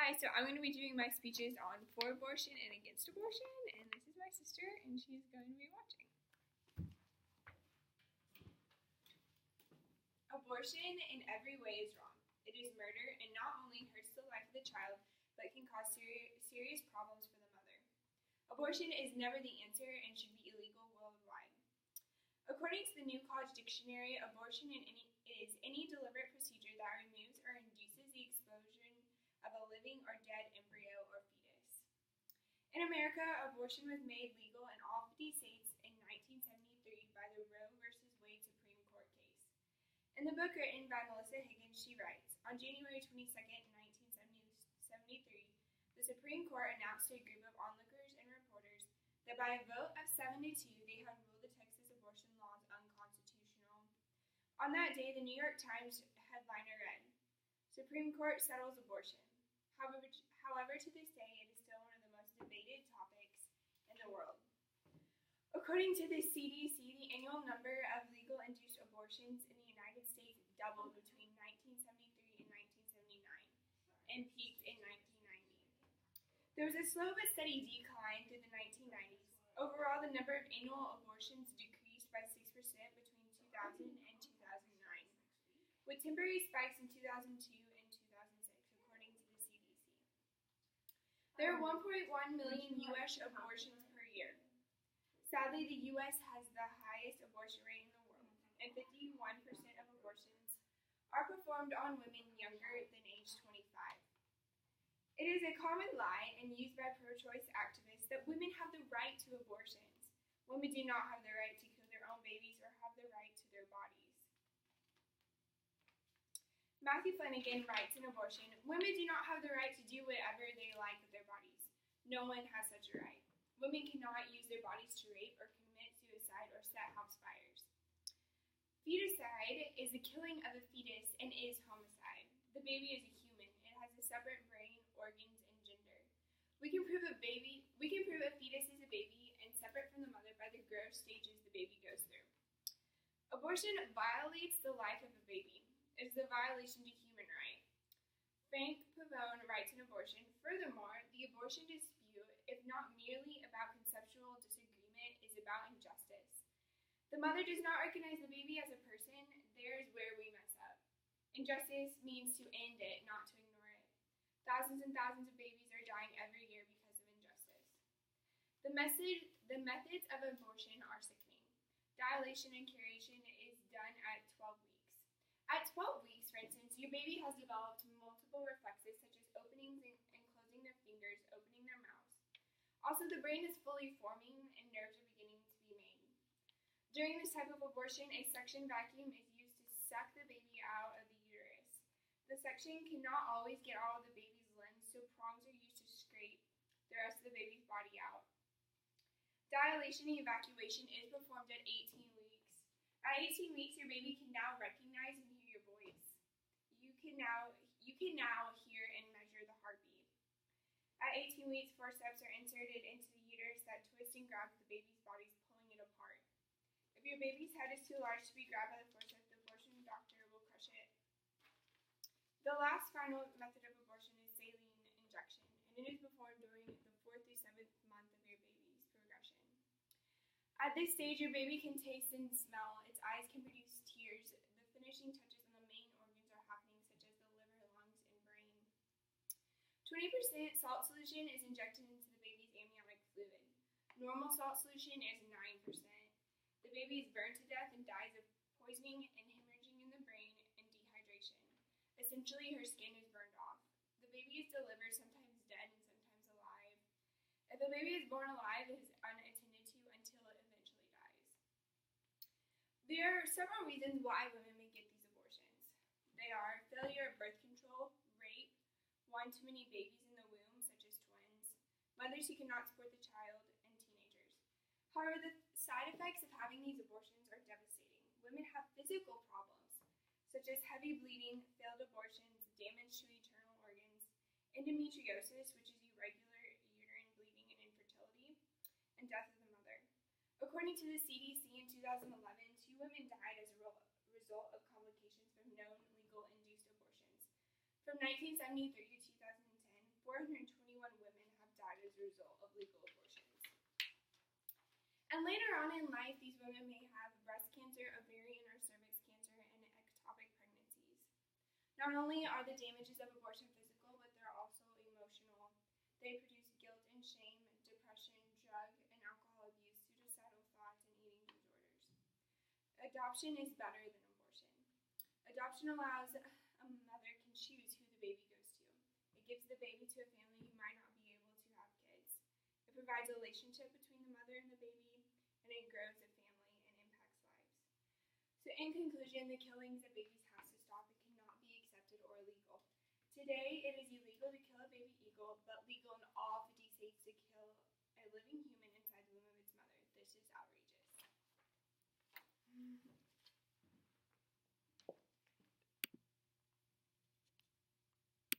Hi, so I'm going to be doing my speeches on for abortion and against abortion, and this is my sister, and she's going to be watching. Abortion in every way is wrong. It is murder and not only hurts the life of the child, but can cause serious problems for the mother. Abortion is never the answer and should be illegal worldwide. According to the New College Dictionary, abortion is any deliberate procedure that removes or induces the expulsion of a living or dead embryo or fetus. In America, abortion was made legal in all 50 states in 1973 by the Roe v. Wade Supreme Court case. In the book written by Melissa Higgins, she writes, on January 22, 1973, the Supreme Court announced to a group of onlookers and reporters that by a vote of 7 to 2, they had ruled the Texas abortion laws unconstitutional. On that day, the New York Times headliner read, Supreme Court settles abortion. However, to this day, it is still one of the most debated topics in the world. According to the CDC, the annual number of legal induced abortions in the United States doubled between 1973 and 1979 and peaked in 1990. There was a slow but steady decline through the 1990s. Overall, the number of annual abortions decreased by 6% between 2000 and 2009, with temporary spikes in 2002 and 2006, according to the CDC. There are 1.1 million U.S. abortions per year. Sadly, the U.S. has the highest abortion rate in the world, and 51% of abortions are performed on women younger than age 25. It is a common lie and used by pro-choice activists that women have the right to abortions. Women do not have the right to kill their own babies or have the right to their bodies. Matthew Flanagan writes in Abortion, women do not have the right to do whatever they like with their bodies. No one has such a right. Women cannot use their bodies to rape or commit suicide or set house fires. Feticide is the killing of a fetus and is homicide. The baby is a human. It has a separate brain, organs, and gender. We can prove a fetus is a baby and separate from the mother by the growth stages the baby goes through. Abortion violates the life of a baby. It is a violation to human right. Frank Pavone writes in Abortion, furthermore, the abortion dispute, if not merely about conceptual disagreement, is about injustice. The mother does not recognize the baby as a person. There is where we mess up. Injustice means to end it, not to ignore it. Thousands and thousands of babies are dying every year because of injustice. The methods of abortion are sickening. Dilation and curation is done at 12 weeks. At 12 weeks, for instance, your baby has developed multiple reflexes such as openings and closing their fingers, opening their mouths. Also, the brain is fully forming and nerves are beginning to be made. During this type of abortion, a suction vacuum is used to suck the baby out of the uterus. The suction cannot always get all of the baby's limbs, so prongs are used to scrape the rest of the baby's body out. Dilation and evacuation is performed at 18 weeks. At 18 weeks, your baby can now recognize and hear your voice. You can now hear and measure the heartbeat. At 18 weeks, forceps are inserted into the uterus that twist and grab the baby's bodies, pulling it apart. If your baby's head is too large to be grabbed by the forceps, the abortion doctor will crush it. The last final method of abortion is saline injection, and it is performed during the 4th through 7th month of your baby's progression. At this stage, your baby can taste and smell. Its eyes can produce tears. The finishing touches on the main organs are happening, such as the liver, lungs, and brain. 20% salt solution is injected into the baby's amniotic fluid. Normal salt solution is 9%. The baby is burned to death and dies of poisoning and hemorrhaging in the brain and dehydration. Essentially, her skin is burned off. The baby is delivered sometimes dead and sometimes alive. If a baby is born alive, it is unattended to until it eventually dies. There are several reasons why women may get these abortions. They are failure of birth control, rape, one too many babies in the womb, such as twins, mothers who cannot support the child, and teenagers. However, the side effects of having these abortions are devastating. Women have physical problems, such as heavy bleeding, failed abortions, damage to internal organs, endometriosis, which is irregular uterine bleeding and infertility, and death of the mother. According to the CDC in 2011, 2 women died as a result of complications from known legal induced abortions. From 1973 to 2010, 421 women have died as a result of legal abortions. And later on in life, these women may have breast cancer, ovarian or cervix cancer, and ectopic pregnancies. Not only are the damages of abortion physical, but they're also emotional. They produce guilt and shame, depression, drug and alcohol abuse, suicidal thoughts, and eating disorders. Adoption is better than abortion. Adoption allows a mother can choose who the baby goes to. It gives the baby to a family who might not be able to have kids. It provides a relationship between the mother and the baby, and it grows a family and impacts lives. So in conclusion, the killings of babies has to stop. It cannot be accepted or legal. Today, it is illegal to kill a baby eagle, but legal in all 50 states to kill a living human inside the womb of its mother. This is outrageous.